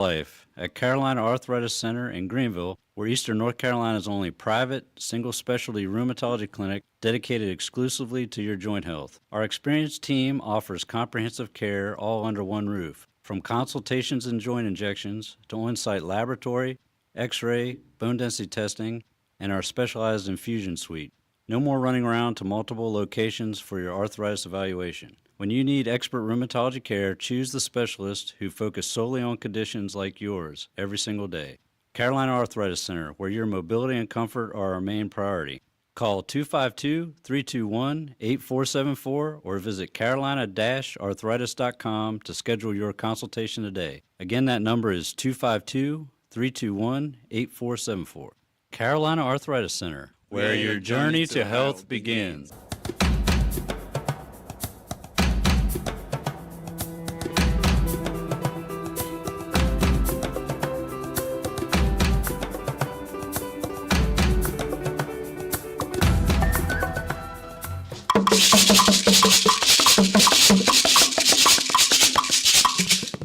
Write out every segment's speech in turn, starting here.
life at Carolina Arthritis Center in Greenville, we're Eastern North Carolina's only private, single specialty rheumatology clinic dedicated exclusively to your joint health. Our experienced team offers comprehensive care all under one roof, from consultations and joint injections to on-site laboratory, x-ray, bone density testing, and our specialized infusion suite. No more running around to multiple locations for your arthritis evaluation. When you need expert rheumatology care, choose the specialist who focus solely on conditions like yours every single day. Carolina Arthritis Center, where your mobility and comfort are our main priority. Call 252-321-8474 or visit carolina-arthritis.com to schedule your consultation today. Again, that number is 252-321-8474. Carolina Arthritis Center, where your journey to health begins.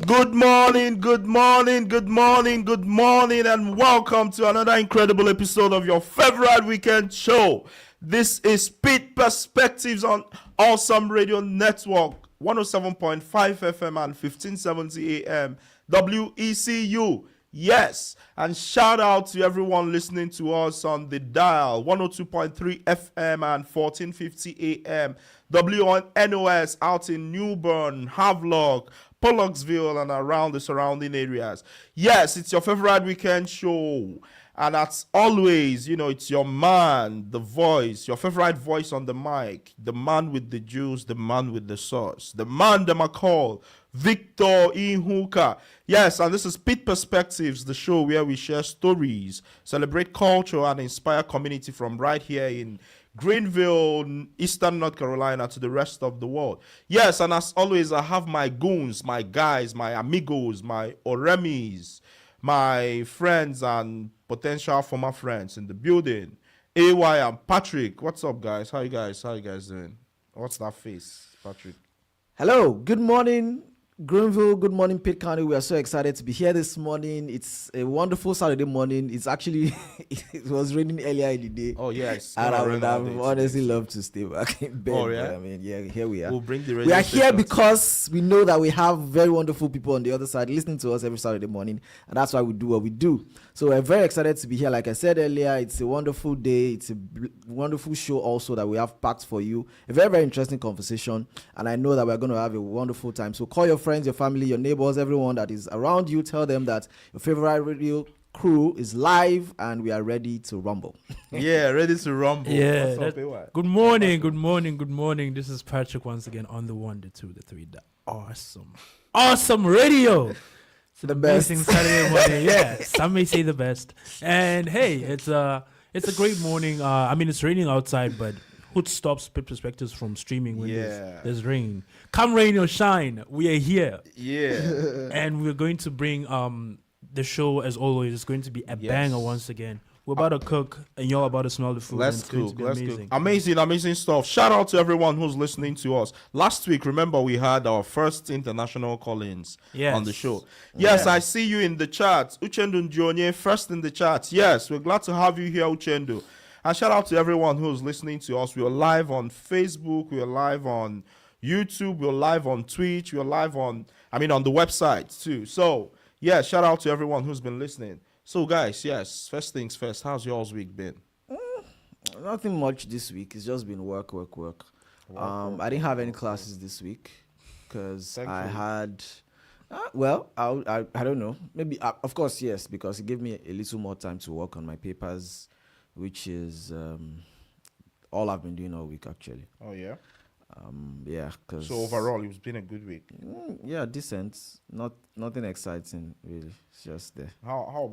Good morning, good morning, good morning, good morning, and welcome to another incredible episode of your favorite weekend show. This is Pitt Perspectives on Awesome Radio Network, 107.5 FM and 1570 AM, WECU. Yes, and shout out to everyone listening to us on the dial, 102.3 FM and 1450 AM, WNOS out in Newbern, Havelock, Pollocksville, and around the surrounding areas. Yes, it's your favorite weekend show. And as always, it's your man, the voice, your favorite voice on the mic, the man with the juice, the man with the sauce, the man them I call Victor Ihuka. Yes, and this is Pitt Perspectives, the show where we share stories, celebrate culture, and inspire community from right here in Greenville, Eastern North Carolina, to the rest of the world. Yes, and as always, I have my goons, my guys, my amigos, my oremis, my friends and potential former friends in the building. AY and Patrick. What's up, guys? How you guys doing? What's that face, Patrick? Hello, good morning, Greenville. Good morning, Pitt County. We are so excited to be here this morning. It's a wonderful Saturday morning. It's actually, it was raining earlier in the day. Oh, yes. And I would have honestly loved to stay back in bed. Oh, yeah? But, I mean, yeah, here we are. We'll bring the We are here stations. because we know that we have very wonderful people on the other side listening to us every Saturday morning. And that's why we do what we do. So we're very excited to be here. Like I said earlier, it's a wonderful day. It's a wonderful show also that we have packed for you. A very, very interesting conversation. And I know that we're going to have a wonderful time. So call your friends, your family, your neighbors, everyone that is around you. Tell them that your favorite radio crew is live and we are ready to rumble. Yeah, ready to rumble. Yeah. What's up, AY? Good morning, good morning, good morning. This is Patrick once again on the 1, the 2, the 3. The awesome radio. It's The an best. amazing Saturday morning. Yeah, some may say the best. And hey, it's a great morning. I mean, it's raining outside, but who stops Pitt Perspectives from streaming when there's rain? Come rain or shine, we are here. Yeah. And we're going to bring the show as always. It's going to be a banger once again. We're about to cook, and you're about to smell the food. Let's and it's going to cook. be Let's amazing. cook. Amazing stuff. Shout out to everyone who's listening to us. Last week, remember, we had our first international call-ins on the show. Yes, I see you in the chat. Uchendu Njonye, first in the chat. Yes, we're glad to have you here, Uchendu. And shout out to everyone who's listening to us. We are live on Facebook. We are live on YouTube. We're live on Twitch. We're live on the website too. So, yeah, shout out to everyone who's been listening. So, guys, yes, first things first. How's y'all's week been? Nothing much this week. It's just been work. I didn't have any classes this week because I had, I don't know. Maybe, of course, yes, because it gave me a little more time to work on my papers, which is all I've been doing all week, actually. Oh, yeah? Yeah, because... So, overall, it's been a good week. Yeah, decent. Nothing exciting, really. It's just there. How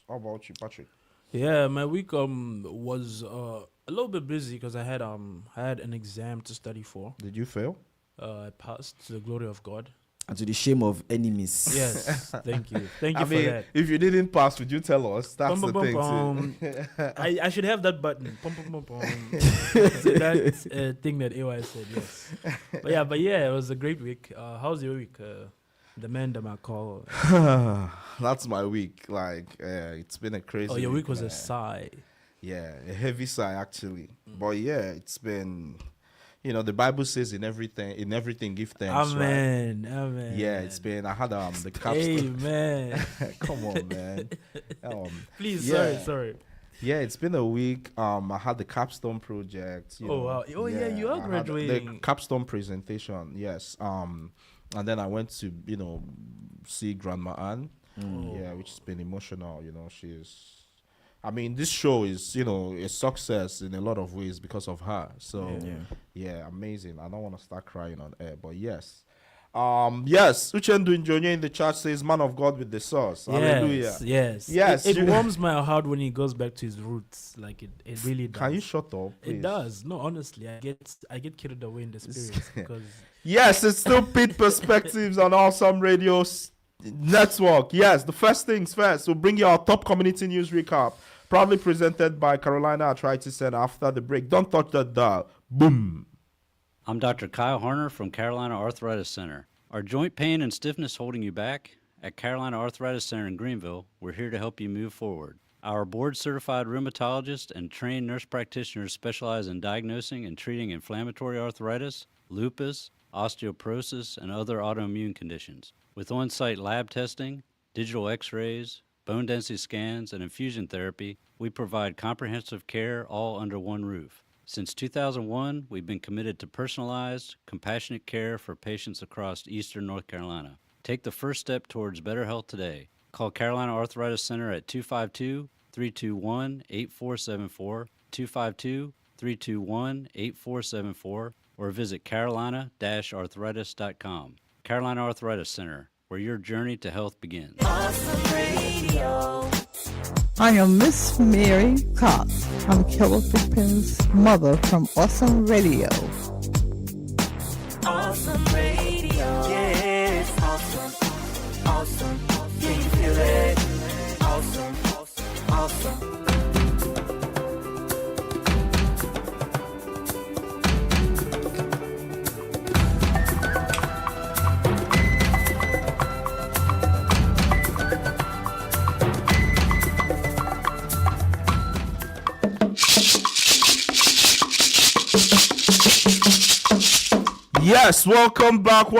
about you, Patrick? Yeah, my week was a little bit busy because I had an exam to study for. Did you fail? I passed to the glory of God. And to the shame of enemies. Yes, thank you for that. If you didn't pass, would you tell us? That's Bum, the bum, thing. bum, Too. I should have that button. Bum, bum, bum, bum. So that's a thing that AY said, yes. But yeah, it was a great week. How's your week? The man that I call. That's my week. Like, it's been a crazy. Oh, your week was man. a sigh. Yeah, a heavy sigh actually. But yeah, it's been. The Bible says in everything give thanks. Amen. Right? Amen. Yeah, it's been. I had the capstone. Amen. Come on, man. Please, yeah. sorry. Yeah, it's been a week. I had the capstone project. Wow. Oh yeah, you are I had graduating. the capstone presentation. Yes. And then I went to see Grandma Anne. Yeah, which has been emotional. This show is a success in a lot of ways because of her. So yeah, amazing. I don't want to start crying on air, but yes. Yes, Uchendu Njonye in the chat says, "Man of God with the sauce." Hallelujah. Yes. It warms my heart when he goes back to his roots. Like it really does. Can you shut up, please? It does. No, honestly, I get carried away in the spirit because yes, it's still Pitt Perspectives on Awesome Radio Network. Yes, the first things first. We'll bring you our top community news recap, proudly presented by Carolina Arthritis Center after the break. Don't touch that dial. Boom. I'm Dr. Kyle Harner from Carolina Arthritis Center. Are joint pain and stiffness holding you back? At Carolina Arthritis Center in Greenville, we're here to help you move forward. Our board-certified rheumatologist and trained nurse practitioners specialize in diagnosing and treating inflammatory arthritis, lupus, osteoporosis, and other autoimmune conditions. With on-site lab testing, digital x-rays, bone density scans, and infusion therapy, we provide comprehensive care all under one roof. Since 2001, we've been committed to personalized, compassionate care for patients across eastern North Carolina. Take the first step towards better health today. Call Carolina Arthritis Center at 252-321-8474, 252-321-8474, or visit carolina-arthritis.com. Carolina Arthritis Center, where your journey to health begins. Awesome Radio. I am Miss Mary Cox. I'm Killer Pippin's mother from Awesome Radio. Awesome Radio. Yes. Awesome. Awesome. Can you feel it? Awesome. Awesome. Yes, welcome back.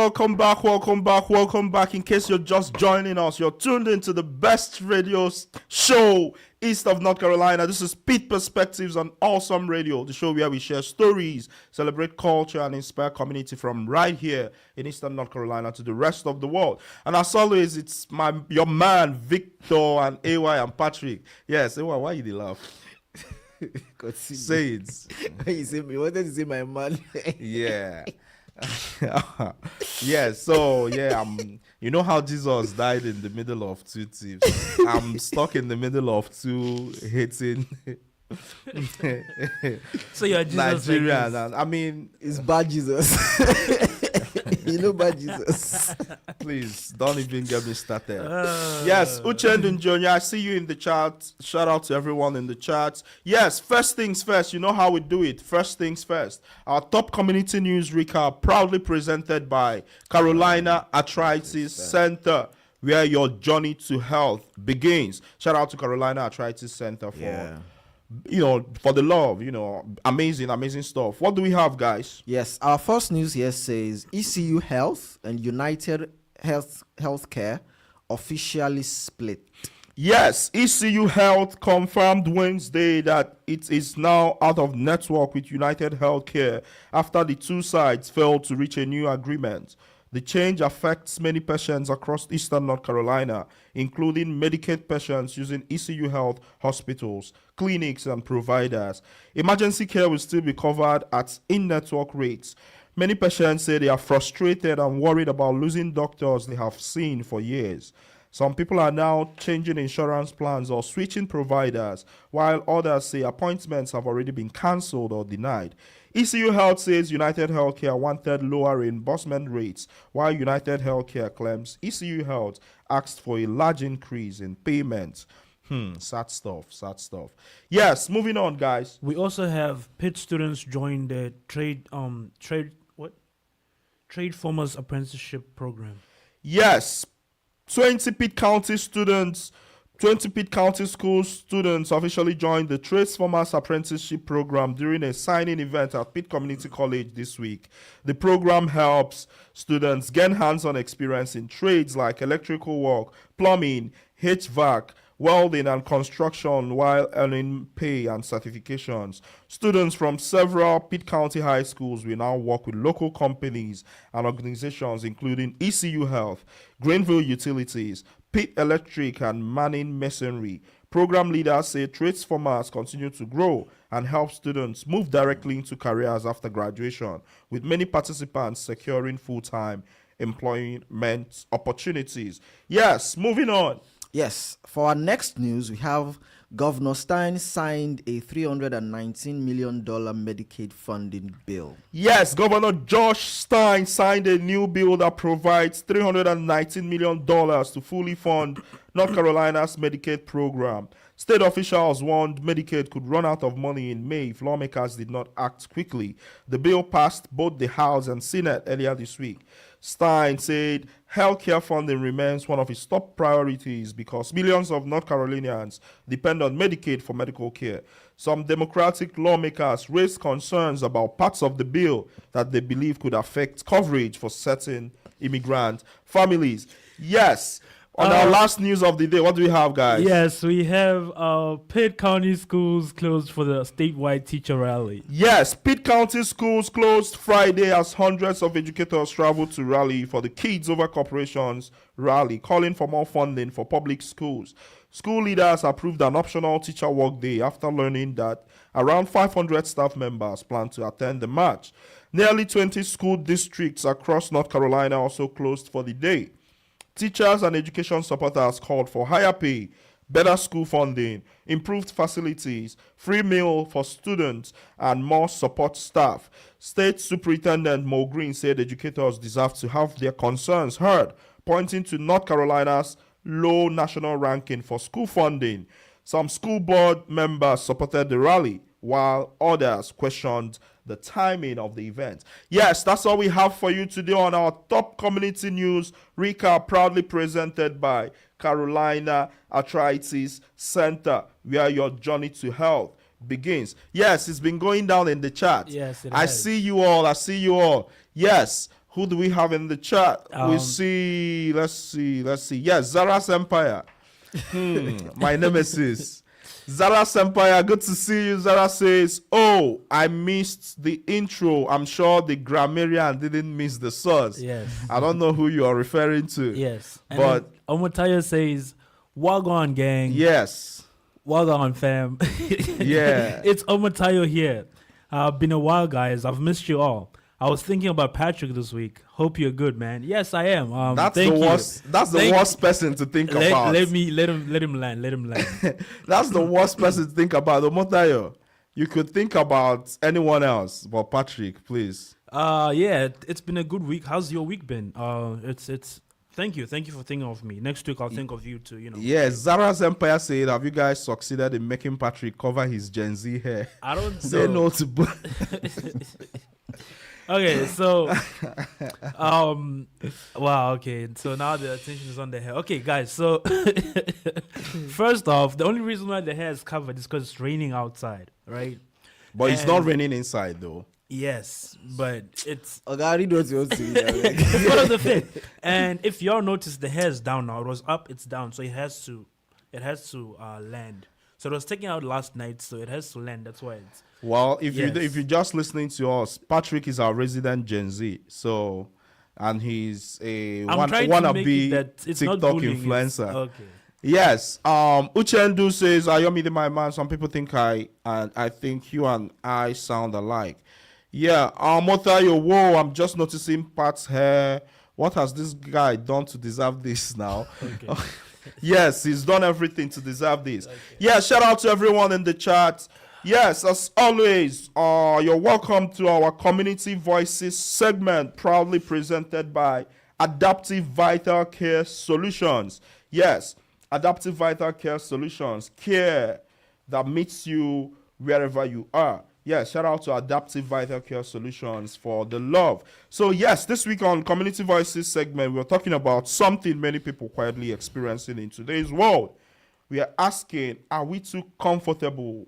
In case you're just joining us, you're tuned into the best radio show east of North Carolina. This is Pitt Perspectives on Awesome Radio, the show where we share stories, celebrate culture, and inspire community from right here in eastern North Carolina to the rest of the world. And as always, it's your man, Victor, and AY and Patrick. Yes, AY, why you laugh? Say it. You say me, what did you say, my man? Yeah. Yeah, so yeah, you know how Jesus died in the middle of two thieves. I'm stuck in the middle of two hating so you're Jesus Nigerian, like and It's bad Jesus. You know bad Jesus. please don't even get me started. Yes, Uchendu Njonye, I see you in the chat. Shout out to everyone in the chat. Yes, first things first. You know how we do it. First things first. Our top community news recap, proudly presented by Carolina Arthritis Center, where your journey to health begins. Shout out to Carolina Arthritis Center for for the love, amazing stuff. What do we have, guys? Yes, our first news here says ECU Health and United Healthcare officially split. Yes, ECU Health confirmed Wednesday that it is now out of network with United Healthcare after the two sides failed to reach a new agreement. The change affects many patients across eastern North Carolina, including Medicaid patients using ECU Health hospitals, clinics, and providers. Emergency care will still be covered at in-network rates. Many patients say they are frustrated and worried about losing doctors they have seen for years. Some people are now changing insurance plans or switching providers, while others say appointments have already been cancelled or denied. ECU Health says United Healthcare wanted lower reimbursement rates, while United Healthcare claims ECU Health asked for a large increase in payments. Sad stuff. Yes, moving on, guys. we also have Pitt students join the trade farmers apprenticeship program. Yes, 20 Pitt County students, 20 Pitt County school students officially joined the Tradesformers Apprenticeship Program during a signing event at Pitt Community College this week. The program helps students gain hands-on experience in trades like electrical work, plumbing, HVAC, welding, and construction while earning pay and certifications. Students from several Pitt County high schools will now work with local companies and organizations including ECU Health, Greenville Utilities, Pitt Electric, and Manning Masonry. Program leaders say Tradesformers continue to grow and help students move directly into careers after graduation, with many participants securing full-time employment opportunities. Yes, moving on. Yes, for our next news, we have Governor Stein signed a $319 million Medicaid funding bill. Yes, Governor Josh Stein signed a new bill that provides $319 million to fully fund North Carolina's Medicaid program. State officials warned Medicaid could run out of money in May if lawmakers did not act quickly. The bill passed both the House and Senate earlier this week. Stein said healthcare funding remains one of his top priorities because millions of North Carolinians depend on Medicaid for medical care. Some Democratic lawmakers raised concerns about parts of the bill that they believe could affect coverage for certain immigrant families. Yes. On our last news of the day, what do we have, guys? Yes, we have Pitt County schools closed for the statewide teacher rally. Yes, Pitt County schools closed Friday as hundreds of educators traveled to rally for the Kids Over Corporations rally, calling for more funding for public schools. School leaders approved an optional teacher work day after learning that around 500 staff members plan to attend the march. Nearly 20 school districts across North Carolina also closed for the day. Teachers and education supporters called for higher pay, better school funding, improved facilities, free meal for students, and more support staff. State Superintendent Mo Green said educators deserve to have their concerns heard, pointing to North Carolina's low national ranking for school funding. Some school board members supported the rally, while others questioned the timing of the event. Yes, that's all we have for you today on our top community news recap, proudly presented by Carolina Arthritis Center, where your journey to health begins. Yes, it's been going down in the chat. Yes, it I has. see you all. Yes, who do we have in the chat? We see, let's see. Yes, Zara's Empire. My nemesis. Zara Empire, good to see you. Zara says, oh, I missed the intro. I'm sure the grammarian didn't miss the source. Yes. I don't know who you are referring to. Yes. And But Omotaya says, Wagon gang. yes. Wagon fam. Yeah. It's Omotayo here. Been a while, guys. I've missed you all. I was thinking about Patrick this week. Hope you're good, man. Yes, I am. That's thank the you. worst. That's the Thank- worst person to think about. Let him land. Let him land. That's the worst person to think about. Omotayo, you could think about anyone else, but Patrick, please. Yeah, it's been a good week. How's your week been? It's thank you for thinking of me. Next week I'll think of you too. Yes, Zara's Empire said, have you guys succeeded in making Patrick cover his Gen Z hair? I don't Say know. no to Okay, so wow, okay. So now the attention is on the hair. Okay, guys, so first off, the only reason why the hair is covered is because it's raining outside, right? But it's not raining inside though. Yes, but it's Okay, I already know what you want to say. it's part of the thing. And if y'all notice, the hair is down now. It was up, it's down, so it has to land. So it was taken out last night, so it has to land. That's why it's. Well, if Yes. you're just listening to us, Patrick is our resident Gen Z. So, and he's a I'm trying to make it wannabe that it's not TikTok bullying, it's- influencer. Okay. Yes. Uchendu says, Ayomi my man. Some people think I think you and I sound alike. Yeah. Motayo, whoa, I'm just noticing Pat's hair. What has this guy done to deserve this now? Okay. Yes, he's done everything to deserve this. Yeah, shout out to everyone in the chat. Yes, as always, you're welcome to our Community Voices segment, proudly presented by Adaptive Vital Care Solutions. Yes, Adaptive Vital Care Solutions, care that meets you wherever you are. Yeah, shout out to Adaptive Vital Care Solutions for the love. So yes, this week on Community Voices segment, we're talking about something many people quietly experiencing in today's world. We are asking, are we too comfortable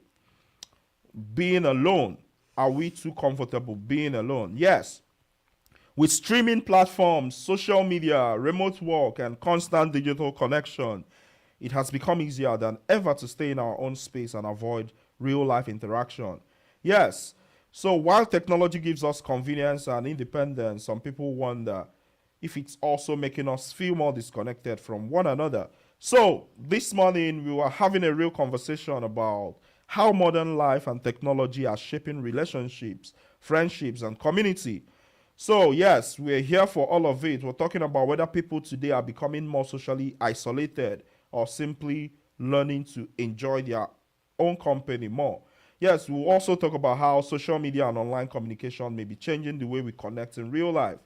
being alone? Are we too comfortable being alone? Yes. With streaming platforms, social media, remote work, and constant digital connection, it has become easier than ever to stay in our own space and avoid real life interaction. Yes. So while technology gives us convenience and independence, some people wonder if it's also making us feel more disconnected from one another. So this morning we were having a real conversation about how modern life and technology are shaping relationships, friendships, and community. So yes, we're here for all of it. We're talking about whether people today are becoming more socially isolated or simply learning to enjoy their own company more. Yes, we'll also talk about how social media and online communication may be changing the way we connect in real life.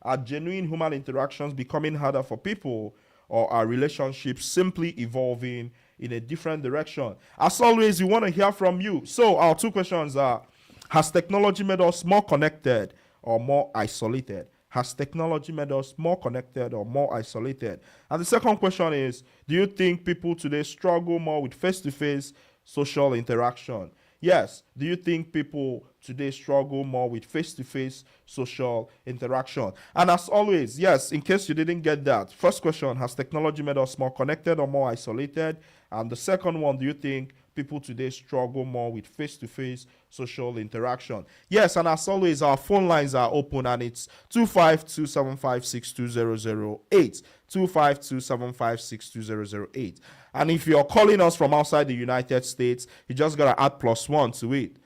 Are genuine human interactions becoming harder for people, or are relationships simply evolving in a different direction? As always, we want to hear from you. So our two questions are, has technology made us more connected or more isolated? Has technology made us more connected or more isolated? And the second question is, do you think people today struggle more with face-to-face social interaction? Yes, do you think people today struggle more with face-to-face social interaction? And as always, yes, in case you didn't get that, first question, has technology made us more connected or more isolated? And the second one, do you think people today struggle more with face-to-face social interaction? Yes, and as always, our phone lines are open, and it's 252-756-2008, 252-756-2008. And if you're calling us from outside the United States, you just gotta add +1 to it.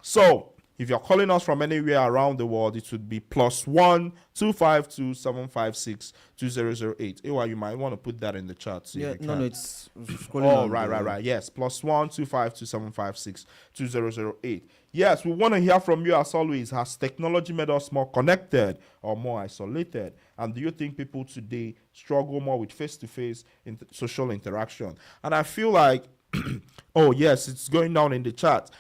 So if you're calling us from anywhere around the world, it would be +1 252-756-2008. Ewa, you might want to put that in the chat. So Yeah, no, it's scrolling oh, on the- right. Yes, +1 252-756-2008. Yes, we want to hear from you as always. Has technology made us more connected or more isolated? And do you think people today struggle more with face-to-face social interaction? And I feel like, oh yes, it's going down in the chat.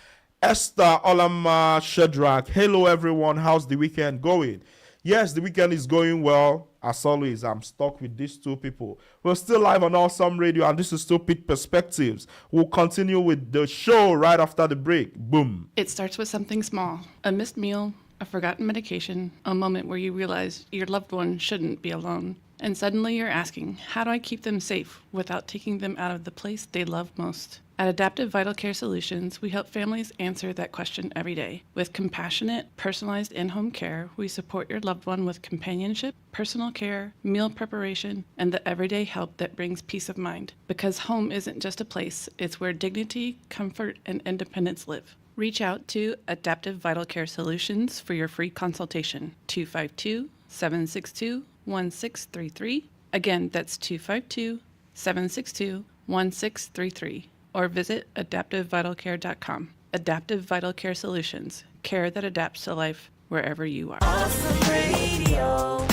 Esther Olama Shedrack, hello everyone, how's the weekend going? Yes, the weekend is going well. As always, I'm stuck with these two people. We're still live on Awesome Radio, and this is still Pitt Perspectives. We'll continue with the show right after the break. Boom. It starts with something small, a missed meal, a forgotten medication, a moment where you realize your loved one shouldn't be alone. And suddenly you're asking, how do I keep them safe without taking them out of the place they love most? At Adaptive Vital Care Solutions, we help families answer that question every day. With compassionate, personalized in-home care, we support your loved one with companionship, personal care, meal preparation, and the everyday help that brings peace of mind. Because home isn't just a place, it's where dignity, comfort, and independence live. Reach out to Adaptive Vital Care Solutions for your free consultation. 252-762-1633. Again, that's 252-762-1633. Or visit adaptivevitalcare.com. Adaptive Vital Care Solutions. Care that adapts to life wherever you are. Awesome Radio.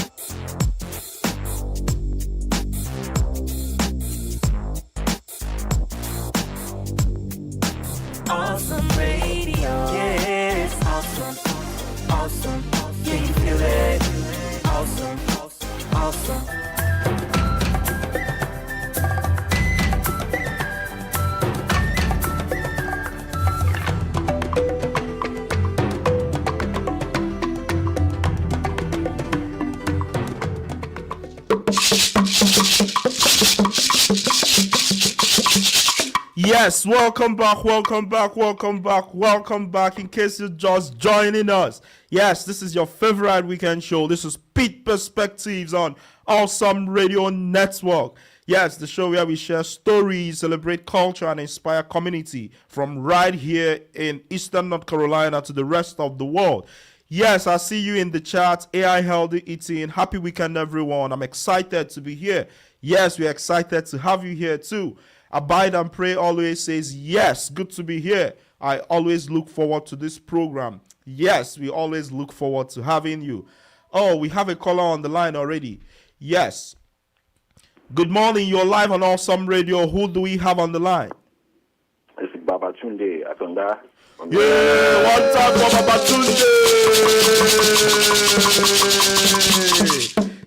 Awesome Radio. Yeah, it's awesome. Awesome. Can you feel it? Awesome. Awesome. Yes, welcome back. In case you're just joining us, yes, this is your favorite weekend show. This is Pitt Perspectives on Awesome Radio Network. Yes, the show where we share stories, celebrate culture, and inspire community from right here in Eastern North Carolina to the rest of the world. Yes, I see you in the chat. AI Healthy Eating. Happy weekend, everyone. I'm excited to be here. Yes, we're excited to have you here too. Abide and Pray always says, yes, good to be here. I always look forward to this program. Yes, we always look forward to having you. Oh, we have a caller on the line already. Yes. Good morning. You're live on Awesome Radio. Who do we have on the line? It's Babatunde. I Atonda. Yeah, one time for Babatunde.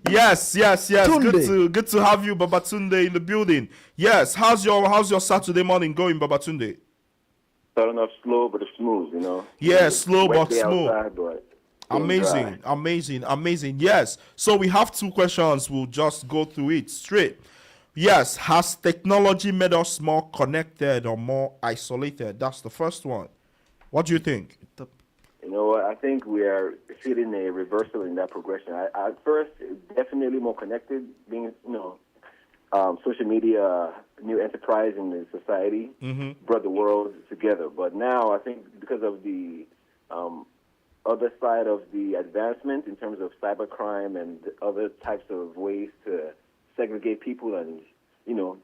Yes. Tunde. Good to have you, Babatunde, in the building. Yes, how's your Saturday morning going, Babatunde? Starting off slow but smooth, you know. Yeah, It's slow wet but day smooth. outside, but staying Amazing. Yes. So we have two questions. We'll just go through it straight. Yes, has technology made us more connected or more isolated? That's the first one. What do you think? You know what? I think we are feeling a reversal in that progression. At first, definitely more connected, being, social media, new enterprise in the society, brought the world together. But now, I think because of the other side of the advancement in terms of cybercrime and other types of ways to segregate people and,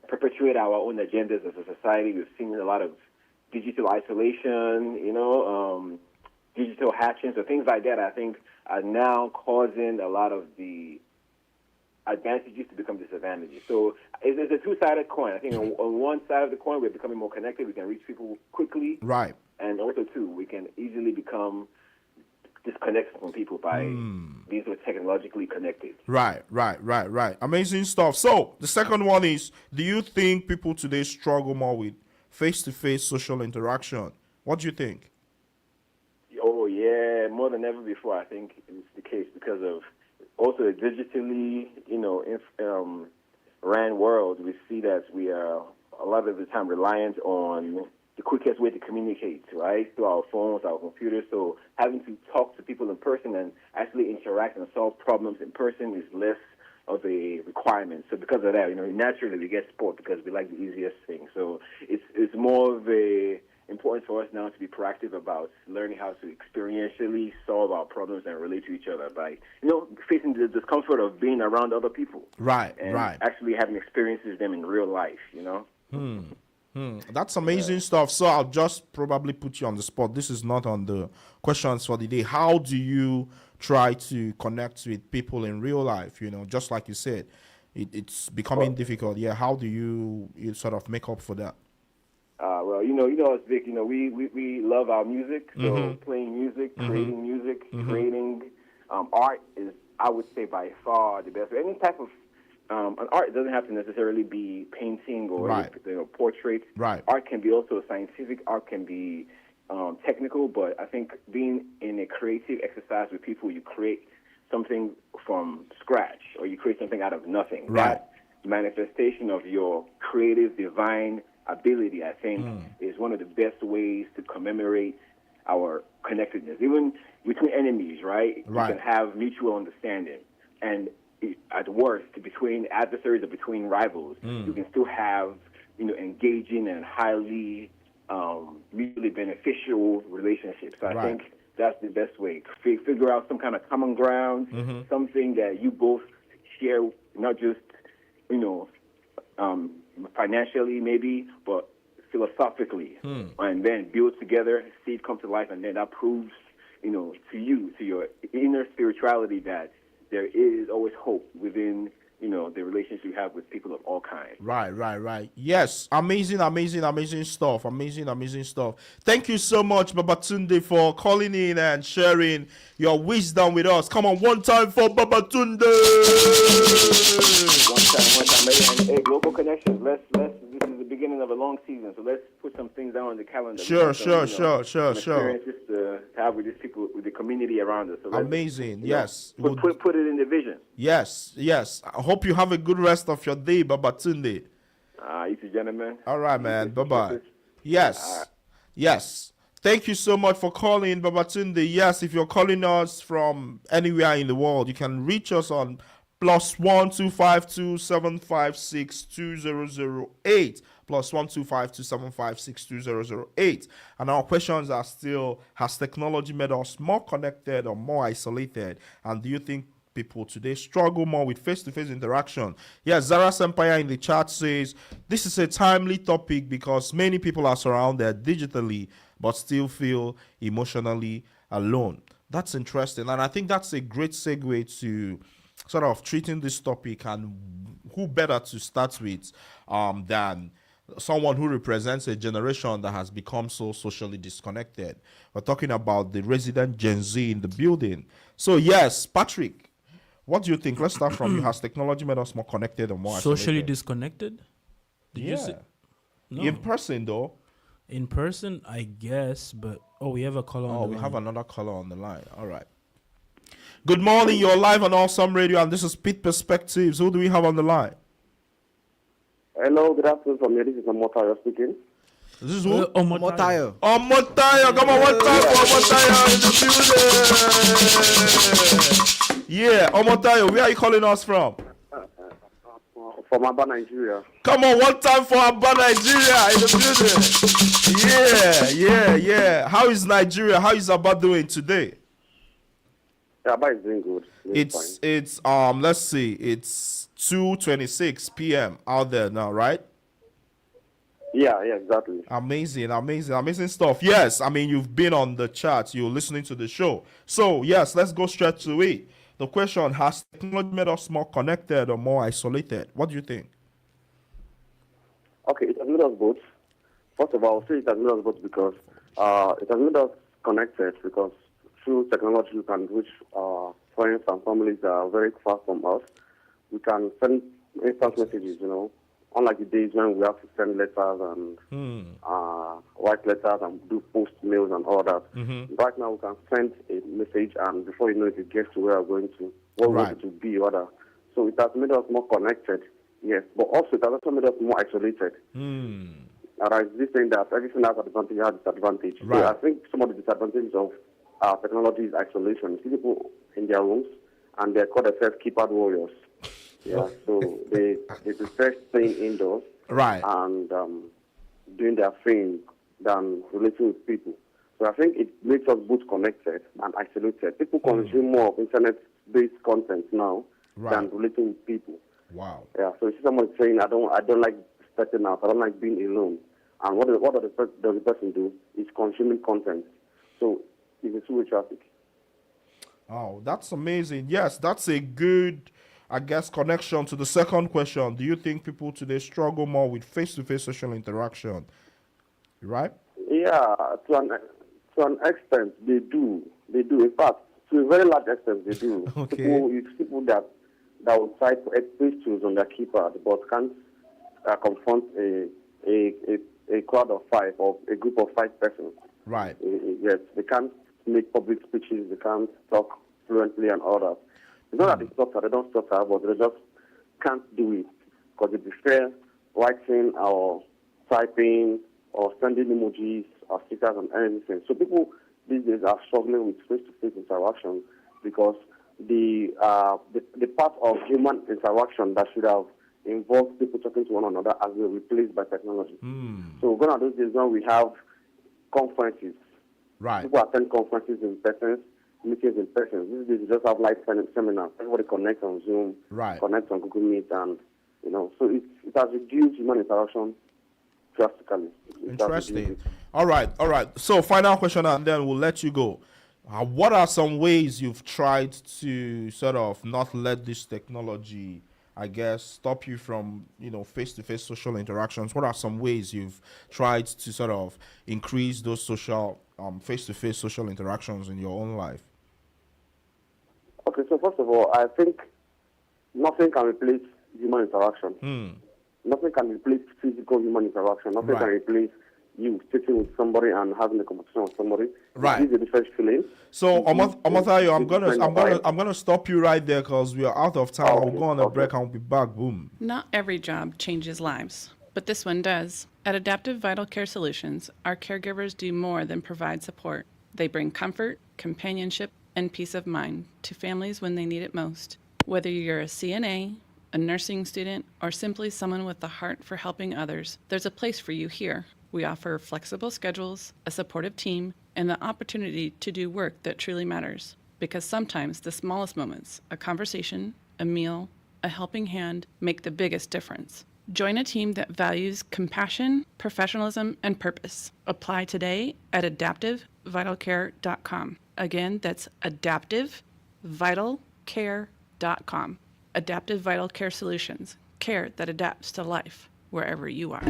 perpetuate our own agendas as a society, we've seen a lot of digital isolation, digital hatching, so things like that, I think, are now causing a lot of the advantages to become disadvantages. So it's a two-sided coin. I think on one side of the coin, we're becoming more connected. We can reach people quickly. Right. And also, too, we can easily become disconnected from people by being so technologically connected. Right. Amazing stuff. So the second one is, do you think people today struggle more with face-to-face social interaction? What do you think? Oh, yeah, more than ever before, I think it's the case because of also a digitally, ran world. We see that we are a lot of the time reliant on the quickest way to communicate, right? Through our phones, our computers. So having to talk to people in person and actually interact and solve problems in person is less of a requirement. So because of that, naturally we get sport because we like the easiest thing. So it's more of a important for us now to be proactive about learning how to experientially solve our problems and relate to each other by, facing the discomfort of being around other people. Right. Actually having experiences with them in real life, That's amazing stuff. So I'll just probably put you on the spot. This is not on the questions for the day. How do you try to connect with people in real life? Just like you said, it's becoming difficult. Yeah. How do you sort of make up for that? Well, us, Vic, we love our music. So playing music, creating music, creating art is, I would say, by far the best. Any type of an art doesn't have to necessarily be painting or portrait. Right. Art can be also scientific. Art can be technical. But I think being in a creative exercise with people, you create something from scratch or you create something out of nothing. Right. That manifestation of your creative, divine ability, I think, is one of the best ways to commemorate our connectedness. Even between enemies, right? Right. You can have mutual understanding. And at worst, between adversaries or between rivals, you can still have, engaging and highly mutually beneficial relationships. So I think that's the best way. Figure out some kind of common ground, something that you both share, not just, financially maybe, but philosophically, and then build together, see it come to life, and then that proves, to you, to your inner spirituality, that there is always hope within, the relationship you have with people of all kinds. Right. Yes, amazing stuff. Amazing stuff. Thank you so much, Babatunde, for calling in and sharing your wisdom with us. Come on, one time for Babatunde. One time. Hey, global connections. This is the beginning of a long season, so let's put some things down on the calendar. Sure. Experiences to have with these people, with the community around us. So Amazing. Yes. Put it in the vision. Yes. I hope you have a good rest of your day, Babatunde. You two gentlemen. All right, man. Bye-bye. Yes. Thank you so much for calling, Babatunde. Yes, if you're calling us from anywhere in the world, you can reach us on +1 252 756 2008. +1 252 756 2008. And our questions are still: has technology made us more connected or more isolated? And do you think people today struggle more with face-to-face interaction? Yes, Zara Sempaya in the chat says this is a timely topic because many people are surrounded digitally but still feel emotionally alone. That's interesting, and I think that's a great segue to sort of treating this topic, and who better to start with than someone who represents a generation that has become so socially disconnected. We're talking about the resident Gen Z in the building. So yes, Patrick, what do you think? Let's start from you. Has technology made us more connected or more Socially isolated? disconnected? Did you say? No. In person though. In person, I guess, but we have a caller on the We line. have another caller on the line. All right. Good morning. You're live on Awesome Radio, and this is Pitt Perspectives. Who do we have on the line? Hello, good afternoon from here. This is Amotayo speaking. This is who? Omotayo. Omotayo. Come on, one time for Omotayo in the building. Yeah, Omotayo, where are you calling us from? From Aba, Nigeria. Come on, one time for Aba, Nigeria in the building. Yeah. How is Nigeria? How is Aba doing today? Yeah, Aba is doing good. It's let's see, it's 2:26 p.m. out there now, right? Yeah, exactly. Amazing stuff. Yes, I mean, you've been on the chat, you're listening to the show. So yes, let's go straight to it. The question: has technology made us more connected or more isolated? What do you think? Okay, it has made us both. First of all, I'll say it has made us both because it has made us connected because through technology we can reach friends and families that are very far from us. We can send instant messages, unlike the days when we have to send letters and write letters and do post mails and all that. Right now we can send a message and before you know it gets to where we're going to, where we want it to be, rather. So it has made us more connected, yes, but also it has also made us more isolated. And I this saying that everything has advantage has disadvantage. Right. So I think some of the disadvantages of technology is isolation. You see people in their rooms and they call themselves keypad warriors. Yeah, so they prefer staying indoors, right, and doing their thing than relating with people. So I think it makes us both connected and isolated. People consume more of internet-based content now than relating with people. Wow. Yeah. So you see someone saying, "I don't like stepping out. I don't like being alone." And what does the person do? Is consuming content. So it's a two-way traffic. Oh, that's amazing. Yes, that's a good, I guess, connection to the second question. Do you think people today struggle more with face-to-face social interaction? Right? Yeah, to an extent, they do. They do. In fact, to a very large extent, they do. Okay. People that will type pastries on their keypad but can't confront a crowd of five or a group of 5 persons. Right. Yes, they can't make public speeches. They can't talk fluently and all that. It's not that they stutter, they don't stutter, but they just can't do it because they prefer writing or typing or sending emojis or stickers and anything. So people these days are struggling with face-to-face interaction because the part of human interaction that should have involved people talking to one another has been replaced by technology. So gone are those days when we have conferences. Right. People attend conferences in person, meetings in person. These days you just have live seminars. Everybody connects on Zoom, connects on Google Meet, and so it has reduced human interaction drastically. Interesting. All right. So final question, and then we'll let you go. What are some ways you've tried to sort of not let this technology, I guess, stop you from, face-to-face social interactions? What are some ways you've tried to sort of increase those social, face-to-face social interactions in your own life? Okay, so first of all, I think nothing can replace human interaction. Nothing can replace physical human interaction. Nothing can replace you sitting with somebody and having a conversation with somebody. Right. It's a different feeling. So, Omotayo, I'm gonna stop you right there because we are out of time. I'll go on a break and we'll be back. Boom. Not every job changes lives, but this one does. At Adaptive Vital Care Solutions, our caregivers do more than provide support. They bring comfort, companionship, and peace of mind to families when they need it most. Whether you're a CNA, a nursing student, or simply someone with a heart for helping others, there's a place for you here. We offer flexible schedules, a supportive team, and the opportunity to do work that truly matters. Because sometimes the smallest moments, a conversation, a meal, a helping hand, make the biggest difference. Join a team that values compassion, professionalism, and purpose. Apply today at adaptivevitalcare.com. Again, that's adaptivevitalcare.com. Adaptive Vital Care Solutions, care that adapts to life. wherever you are.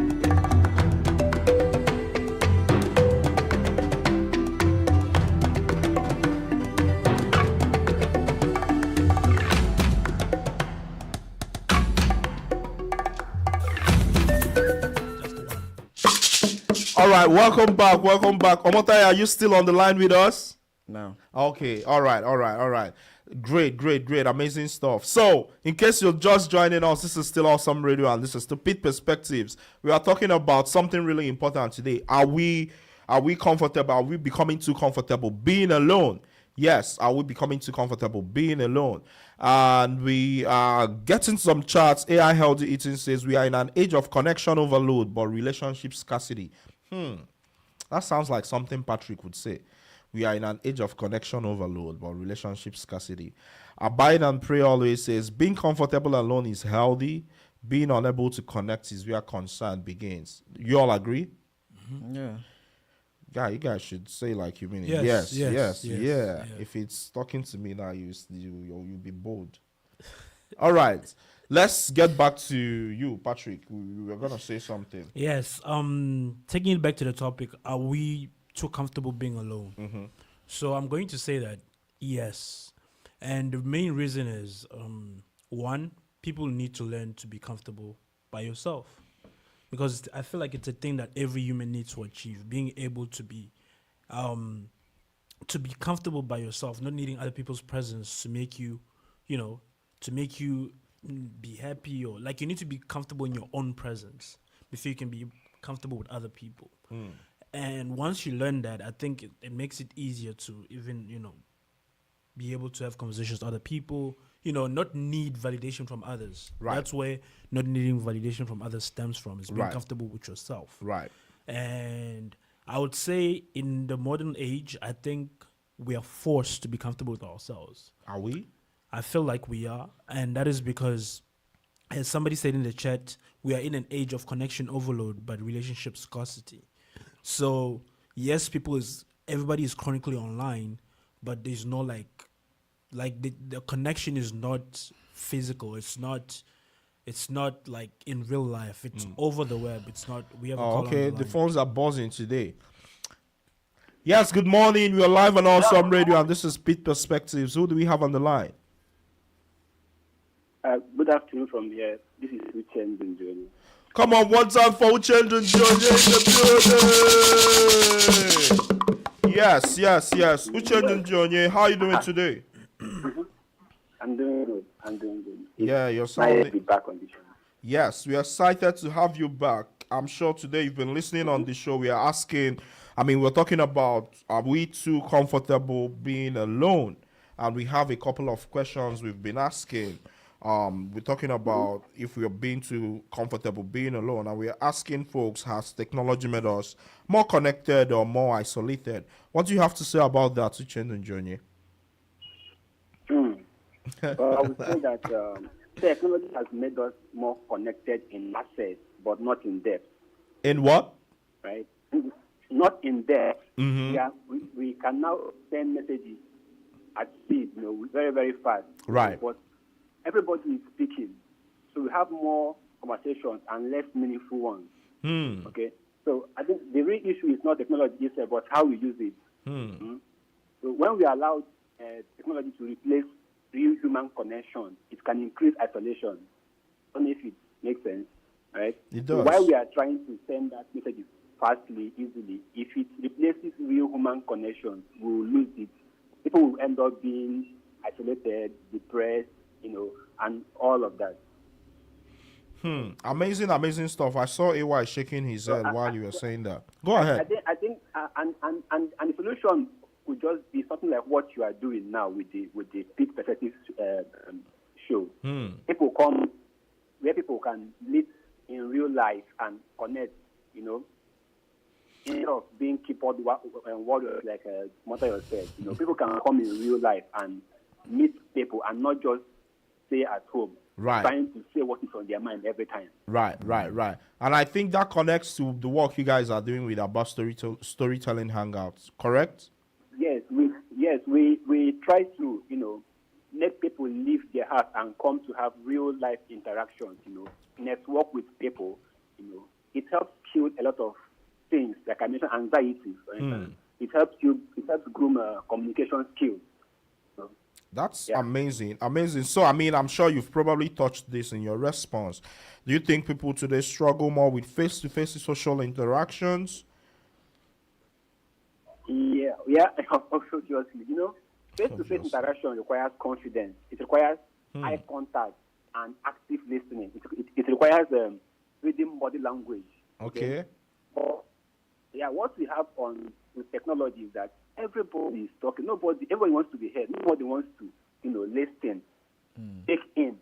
All right, welcome back. Omotai, are you still on the line with us? No. Okay, all right. Great, amazing stuff. So, in case you're just joining us, this is still Awesome Radio, and this is the Pitt Perspectives. We are talking about something really important today. Are we comfortable? Are we becoming too comfortable being alone? Yes, are we becoming too comfortable being alone? And we are getting some charts. AI Healthy Eating says we are in an age of connection overload, but relationship scarcity. That sounds like something Patrick would say. We are in an age of connection overload, but relationship scarcity. Abide and Pray always says being comfortable alone is healthy. Being unable to connect is where concern begins. You all agree? Yeah. Yeah, you guys should say like you mean it. Yes. Yeah. If it's talking to me now, you'll be bold. All right. Let's get back to you, Patrick. We were gonna say something. Yes. Taking it back to the topic, are we too comfortable being alone? So I'm going to say that yes, and the main reason is one, people need to learn to be comfortable by yourself, because I feel like it's a thing that every human needs to achieve, being able to be comfortable by yourself, not needing other people's presence to make you, be happy, or like you need to be comfortable in your own presence before you can be comfortable with other people. And once you learn that, I think it makes it easier to even, be able to have conversations with other people, not need validation from others. Right. That's where not needing validation from others stems from, is being Right. comfortable with yourself. Right. And I would say in the modern age, I think we are forced to be comfortable with ourselves. Are we? I feel like we are, and that is because, as somebody said in the chat, we are in an age of connection overload, but relationship scarcity. So yes, everybody is chronically online, but there's no like the connection is not physical. It's not like in real life. It's over the web. It's not. We have. Okay. The phones are buzzing today. Yes. Good morning. We are live on Awesome Radio, and this is Pitt Perspectives. Who do we have on the line? Good afternoon from here. This is Uchen Benjoni. Come on, one time for Uchendu Johnny in the building. Yes. Uchendu Johnny, how are you doing today? I'm doing good. Yeah, you're Nice to sounding. be back on the show. Yes, we are excited to have you back. I'm sure today you've been listening on the show. We are asking, we're talking about, are we too comfortable being alone? And we have a couple of questions we've been asking. We're talking about if we are being too comfortable being alone, and we are asking folks, has technology made us more connected or more isolated? What do you have to say about that, Uchendu Johnny? I would say that technology has made us more connected in access, but not in depth. In what? Right? Not in depth. Mm-hmm. Yeah, we can now send messages at speed, very, very fast. Right. But everybody is speaking, so we have more conversations and less meaningful ones. Okay, so I think the real issue is not technology itself, but how we use it. So when we allow technology to replace real human connection, it can increase isolation. I don't know if it makes sense, right? It So does. while we are trying to send that message fastly, easily, if it replaces real human connection, we will lose it. People will end up being isolated, depressed, and all of that. Amazing stuff. I saw AY shaking his head while you were saying that. Go ahead. I think, and the solution could just be something like what you are doing now with the Pitt Perspectives show. People come where people can meet in real life and connect. Instead of being keyboard warriors like Mother said, people can come in real life and meet people and not just stay at home, Right. trying to say what is on their mind every time. Right. And I think that connects to the work you guys are doing with about storytelling hangouts, correct? Yes, we try to, let people leave their heart and come to have real life interactions, network with people it helps kill a lot of things, like I mentioned, anxiety, for instance. It helps groom communication skills. That's amazing. So, I'm sure you've probably touched this in your response. Do you think people today struggle more with face-to-face social interactions? Yeah, obviously. Face-to-face interaction requires confidence. It requires eye contact and active listening. It requires reading body language. Okay. What we have with technology is that everybody is talking. Everybody wants to be heard. Nobody wants to, listen, take in.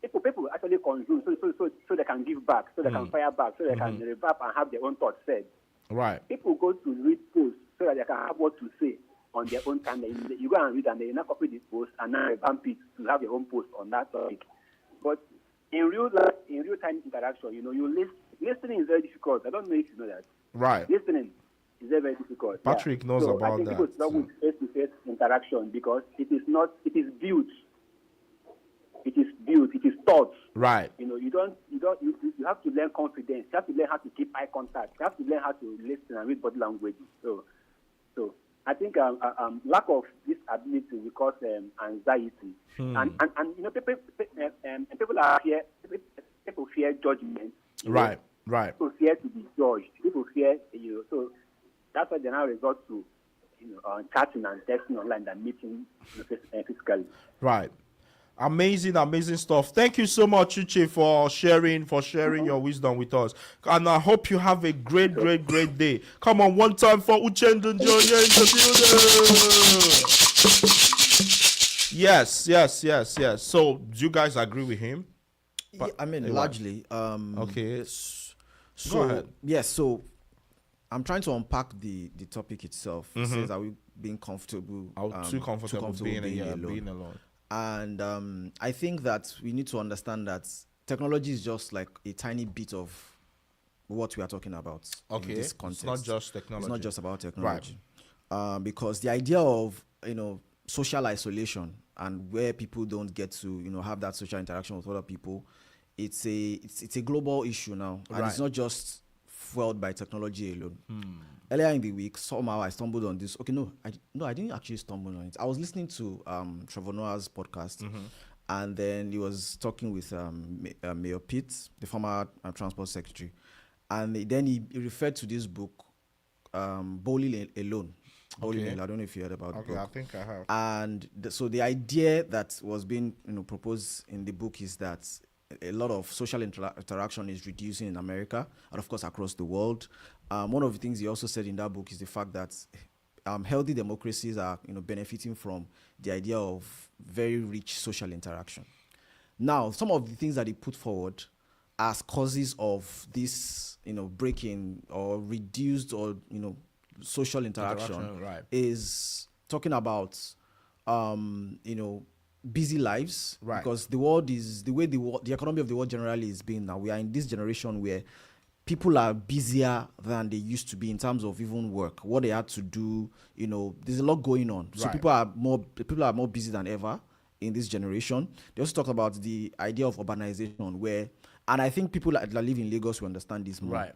People actually consume so they can give back, so they can fire back, so they can revamp and have their own thoughts said. Right. People go to read posts so that they can have what to say on their own time. You go and read and they now copy this post and now revamp it to have your own post on that topic. But in real life, in real time interaction, listening is very difficult. I don't know if you know that. Right. Listening is very, very difficult. Patrick knows about that. I think people struggle with face-to-face interaction because it is built. It is taught. Right. You have to learn confidence. You have to learn how to keep eye contact. You have to learn how to listen and read body language. So I think lack of this ability will cause anxiety. And people are here. People fear judgment. Right. People fear to be judged. People fear, so that's why they now resort to, chatting and texting online than meeting physically. Right. Amazing stuff. Thank you so much, Uche, for sharing your wisdom with us. And I hope you have a great day. Come on, one time for Uche and Junior in the building. Yes. So, do you guys agree with him? Largely. Okay. So, go ahead. Yes, so I'm trying to unpack the topic itself. It says, are we being comfortable? Too comfortable being alone. And I think that we need to understand that technology is just like a tiny bit of what we are talking about in this context. It's not just technology. It's not just about technology. Right. Because the idea of, social isolation and where people don't get to, have that social interaction with other people, it's a global issue now. And it's not just fueled by technology alone. Earlier in the week, somehow I stumbled on this. Okay, I didn't actually stumble on it. I was listening to Trevor Noah's podcast, and then he was talking with Mayor Pitt, the former transport secretary, and then he referred to this book, Bowling Alone. Bowling Alone. I don't know if you heard about the book. I think I have. And so the idea that was being proposed in the book is that a lot of social interaction is reducing in America and, of course, across the world. One of the things he also said in that book is the fact that healthy democracies are benefiting from the idea of very rich social interaction. Now, some of the things that he put forward as causes of this breaking or reduced or social interaction right. is talking about busy lives, right? Because the world is the way the economy of the world generally is being now. We are in this generation where people are busier than they used to be in terms of even work, what they had to do. There's a lot going on, so right. people are more busy than ever in this generation. They also talked about the idea of urbanization, and I think people that live in Lagos will understand this more. Right.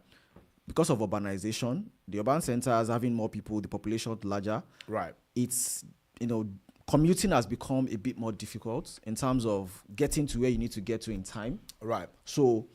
Because of urbanization, the urban centers having more people, the population larger. Right. It's commuting has become a bit more difficult in terms of getting to where you need to get to in time. Right. So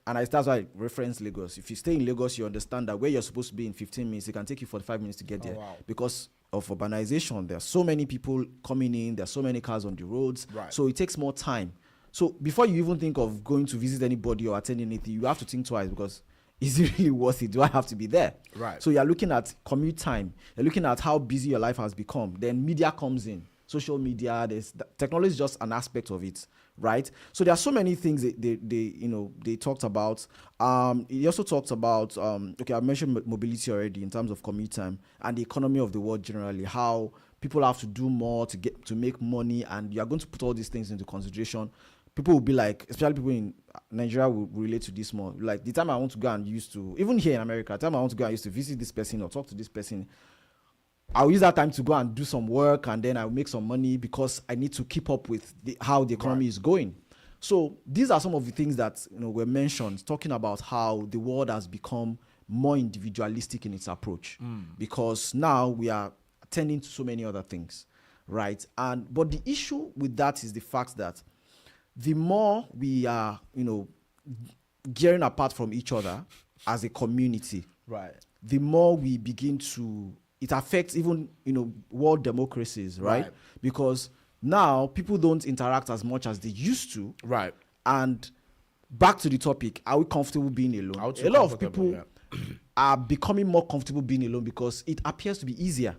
that's why I reference Lagos. If you stay in Lagos, you understand that where you're supposed to be in 15 minutes, it can take you 45 minutes to get there. Wow. Because of urbanization. There are so many people coming in. There are so many cars on the roads. Right. So it takes more time. So before you even think of going to visit anybody or attend anything, you have to think twice because is it really worth it? Do I have to be there? Right. So you're looking at commute time. You're looking at how busy your life has become. Then media comes in. Social media, technology is just an aspect of it, right? So there are so many things they talked about. He also talked about I mentioned mobility already in terms of commute time and the economy of the world generally. How people have to do more to make money, and you are going to put all these things into consideration. People will be like, especially people in Nigeria will relate to this more. Like the time I want to go and even here in America, the time I want to go and used to visit this person or talk to this person, I'll use that time to go and do some work, and then I'll make some money because I need to keep up with how the economy is going. So these are some of the things that were mentioned, talking about how the world has become more individualistic in its approach, because now we are attending to so many other things, right? But the issue with that is the fact that the more we are, gearing apart from each other as a community, right, the more we begin to, it affects even world democracies, right? Because now people don't interact as much as they used to, right? And back to the topic, are we comfortable being alone? A lot of people are becoming more comfortable being alone because it appears to be easier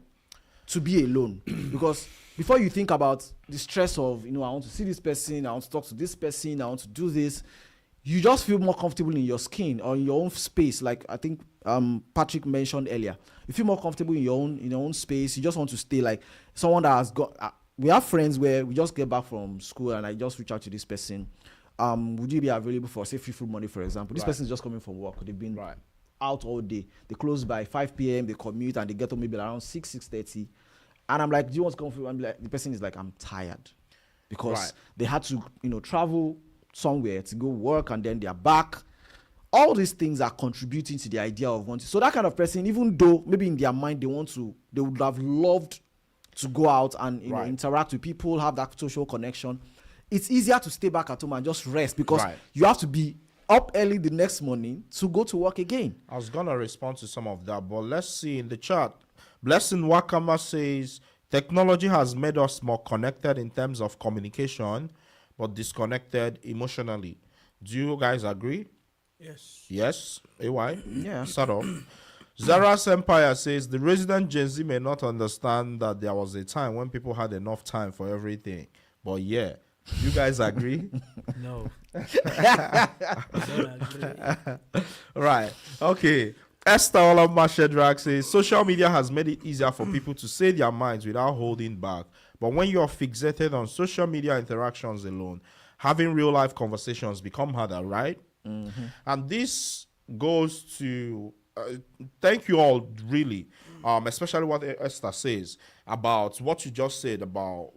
to be alone. Because before you think about the stress of, I want to see this person, I want to talk to this person, I want to do this, you just feel more comfortable in your skin or in your own space. Like I think Patrick mentioned earlier, you feel more comfortable in your own space. You just want to stay like someone that has got. We have friends where we just get back from school and I just reach out to this person. Would you be available for, say, free food money, for example? This person is just coming from work. They've been out all day. They close by 5 p.m. They commute and they get home maybe around 6:30. And I'm like, do you want to come for? The person is like, I'm tired, because they had to travel somewhere to go work and then they're back. All these things are contributing to the idea of wanting. So that kind of person, even though maybe in their mind they would have loved to go out and interact with people, have that social connection. It's easier to stay back at home and just rest, because you have to be up early the next morning to go to work again. I was gonna respond to some of that, but let's see in the chat. Blessing Wakama says technology has made us more connected in terms of communication, but disconnected emotionally. Do you guys agree? Yes. Yes. AY? Yeah. Sort of. Zara's Empire says the resident Gen Z may not understand that there was a time when people had enough time for everything. But yeah, you guys agree? No. I don't agree. Right. Okay. Esther Olama Shedrack says social media has made it easier for people to say their minds without holding back. But when you are fixated on social media interactions alone, having real life conversations become harder, right? Mm-hmm. And this goes to thank you all, really, especially what Esther says about what you just said about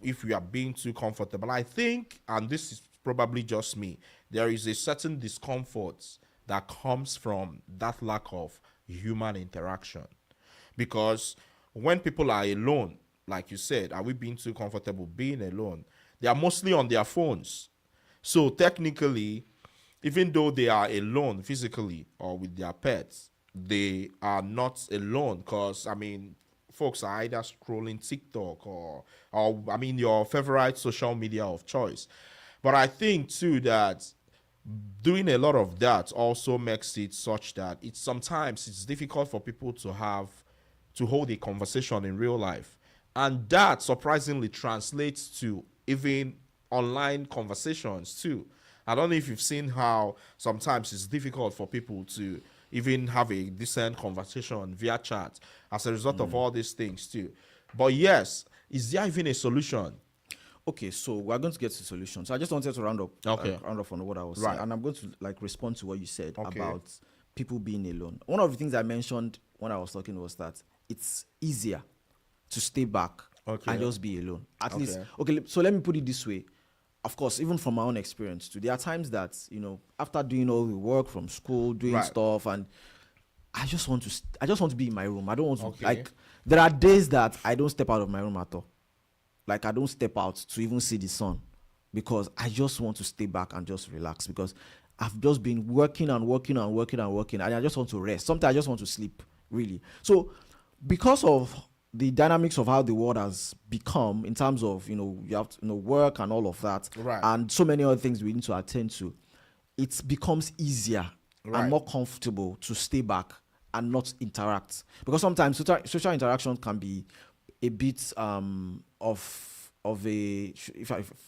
if we are being too comfortable. I think, and this is probably just me, there is a certain discomfort that comes from that lack of human interaction. Because when people are alone, like you said, are we being too comfortable being alone? They are mostly on their phones. So technically, even though they are alone physically or with their pets, they are not alone, because, folks are either scrolling TikTok or your favorite social media of choice. But I think, too, that doing a lot of that also makes it such that sometimes it's difficult for people to hold a conversation in real life. And that surprisingly translates to even online conversations, too. I don't know if you've seen how sometimes it's difficult for people to even have a decent conversation via chat as a result of all these things too. But yes, is there even a solution? Okay, so we're going to get to the solution. So I just wanted to round up on what I was saying. And I'm going to respond to what you said about people being alone. One of the things I mentioned when I was talking was that it's easier to stay back and just be alone. At least, so let me put it this way. Of course, even from my own experience too, there are times that, after doing all the work from school, doing stuff, and I just want to be in my room. I don't want to, there are days that I don't step out of my room at all. Like, I don't step out to even see the sun, because I just want to stay back and just relax, because I've just been working and I just want to rest. Sometimes I just want to sleep, really. So because of the dynamics of how the world has become in terms of, you have to work and all of that, and so many other things we need to attend to, it becomes easier and more comfortable to stay back and not interact. Because sometimes social interaction can be a bit of a,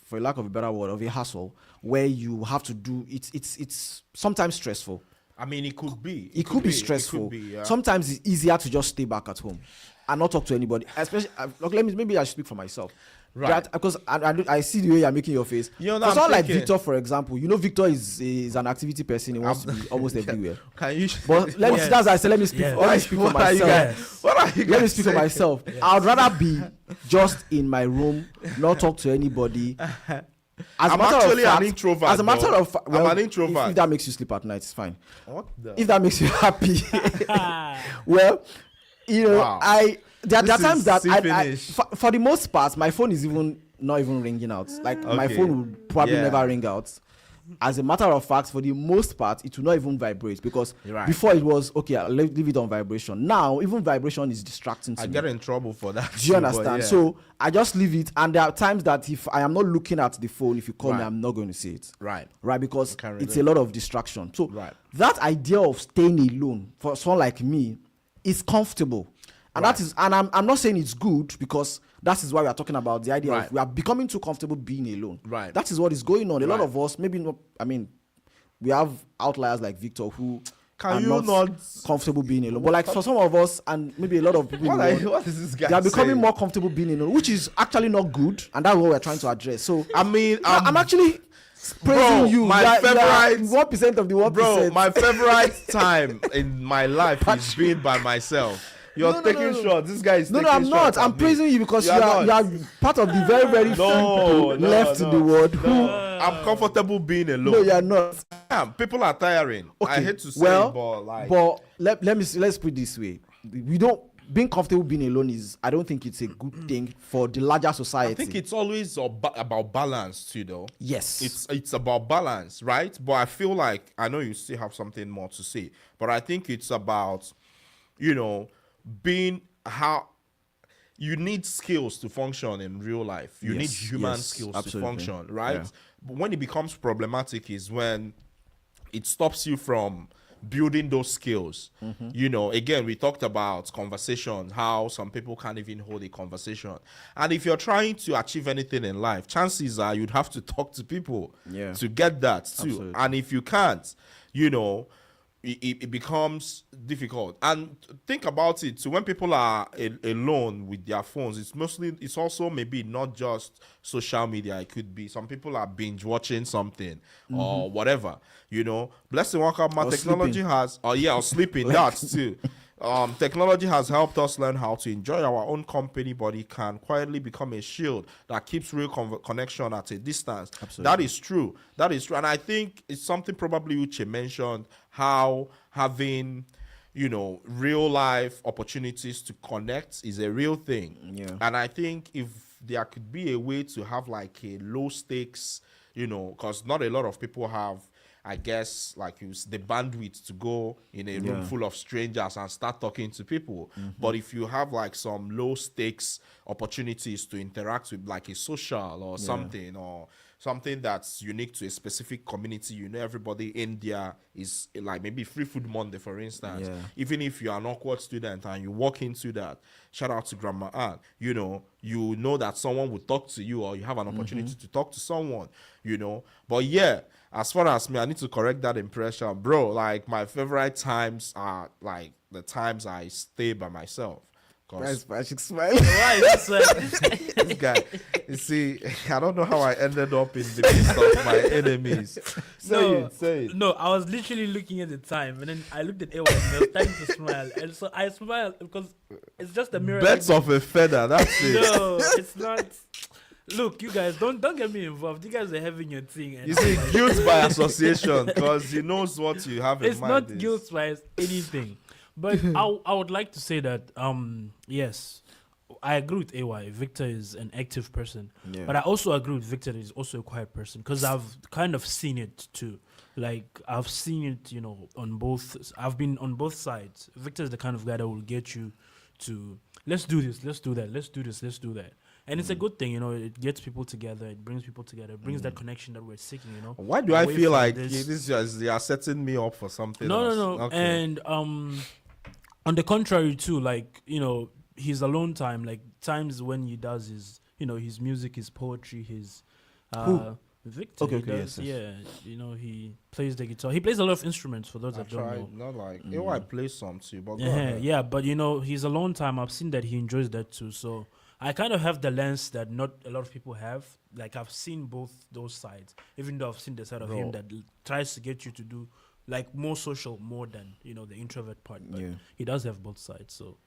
for lack of a better word, of a hassle, where you have to do it's sometimes stressful. It could be. It could be stressful. Sometimes it's easier to just stay back at home and not talk to anybody. Especially, maybe I should speak for myself. Right. Because I see the way you're making your face. For someone like Victor, for example, Victor is an activity person. He wants to be almost everywhere. Can you? But let me speak for myself. Let me speak for myself. I would rather be just in my room, not talk to anybody, I'm actually an introvert. As a matter though. of fact, well, I'm an introvert. if that makes you sleep at night, it's fine. What the? If that makes you happy, well, Wow. there are This times is that I finish. for the most part, my phone is not even ringing out. Like my Okay. phone would probably Yeah. never ring out. As a matter of fact, for the most part, it will not even vibrate because Right. before it was okay. I'll leave it on vibration. Now, even vibration is distracting to I me. get in trouble for that. Do you too, but understand? yeah. So I just leave it, and there are times that if I am not looking at the phone, if you call me, Right. I'm not going to see it. Right. Right, because can it's a relate. lot of distraction. So Right. that idea of staying alone for someone like me is comfortable. And Right. that is, and I'm not saying it's good because that is why we are talking about the idea Right. of we are becoming too comfortable being alone. Right. That is what is going on. A lot Right. of us, maybe not, I mean, we have outliers like Victor who Can are you not, not- comfortable being alone. But like for some of us, and maybe a lot of people, in the world, What is this guy they are becoming saying? more comfortable being alone, which is actually not good, and that's what we're trying to address. So I mean, I'm actually praising Bro, you. my You are favorite- 1% of the 1%. Bro, my favorite time in my life is being by myself. You're No, no, taking no, no. shots. This guy is No, taking I'm not. shots at I'm me. praising you because you You are are part of the very, very few people left in the world who. I'm comfortable being alone. No, you're not. Damn, people are tiring. I hate to say well, it, but like, let's put it this way. We don't being comfortable being alone is. I don't think it's a good thing for the larger society. I think it's always about balance too, though. yes. It's about balance, right? But I feel like I know you still have something more to say, but I think it's about, being how you need skills to function in real life. You need Yes, human yes, skills absolutely. to function, right? Yeah. But when it becomes problematic is when it stops you from building those skills. Again, we talked about conversation, how some people can't even hold a conversation. And if you're trying to achieve anything in life, chances are you'd have to talk to people Yeah. to get that too. Absolutely. And if you can't, it becomes difficult. And think about it. So when people are alone with their phones, it's also maybe not just social media. It could be some people are binge watching something or whatever. Blessing Wakama Or technology sleeping. has, or sleeping. That too. Technology has helped us learn how to enjoy our own company, but it can quietly become a shield that keeps real connection at a distance. Absolutely. That is true. That is true. And I think it's something probably Uche mentioned, how having, real life opportunities to connect is a real thing. Yeah. And I think if there could be a way to have like a low stakes, because not a lot of people have, I guess, like the bandwidth to go in a room full of strangers and start talking to people. But if you have like some low stakes opportunities to interact with, like a social or something, or something that's unique to a specific community, everybody in there is like maybe Free Food Monday, for instance. Yeah. Even if you're an awkward student and you walk into that, shout out to Grandma Ann, you know that someone would talk to you, or you have an opportunity to talk to someone, But yeah, as far as me, I need to correct that impression, bro. Like, my favorite times are like the times I stay by myself. That's magic smile. Right, that's This guy, you see, I don't know how I ended up in the midst of my enemies. Say it. No, I was literally looking at the time, and then I looked at Ewa and I was starting to smile, and so I smiled because it's just a mirror. Birds of a feather, that's it. No, it's not. Look, you guys, don't get me involved. You guys are having your thing. And You see, guilt by association, because he knows what you have in it's mind. not is- guilt wise anything, but I would like to say that yes, I agree with AY. Victor is an active person, but I also agree with Victor that he's also a quiet person, because I've kind of seen it too. Like, I've seen it, on both. I've been on both sides. Victor is the kind of guy that will get you to, let's do this, let's do that, let's do this, let's do that. And it's a good thing, it gets people together, it brings people together, it brings that connection that we're seeking, Why do I away feel from like this. they are setting me up for something No, else? no. Okay. And on the contrary too, like, his alone time, like times when he does his music, his poetry, his Victor. Okay, he does, yes. Yeah, he plays the guitar. He plays a lot of instruments, for those I that don't know. tried, not like, I play some too, but go Yeah, ahead. yeah, but his alone time, I've seen that he enjoys that too. So I kind of have the lens that not a lot of people have. Like, I've seen both those sides, even though I've seen the side of him that tries to get you to do like more social, more than the introvert part. But he does have both sides. So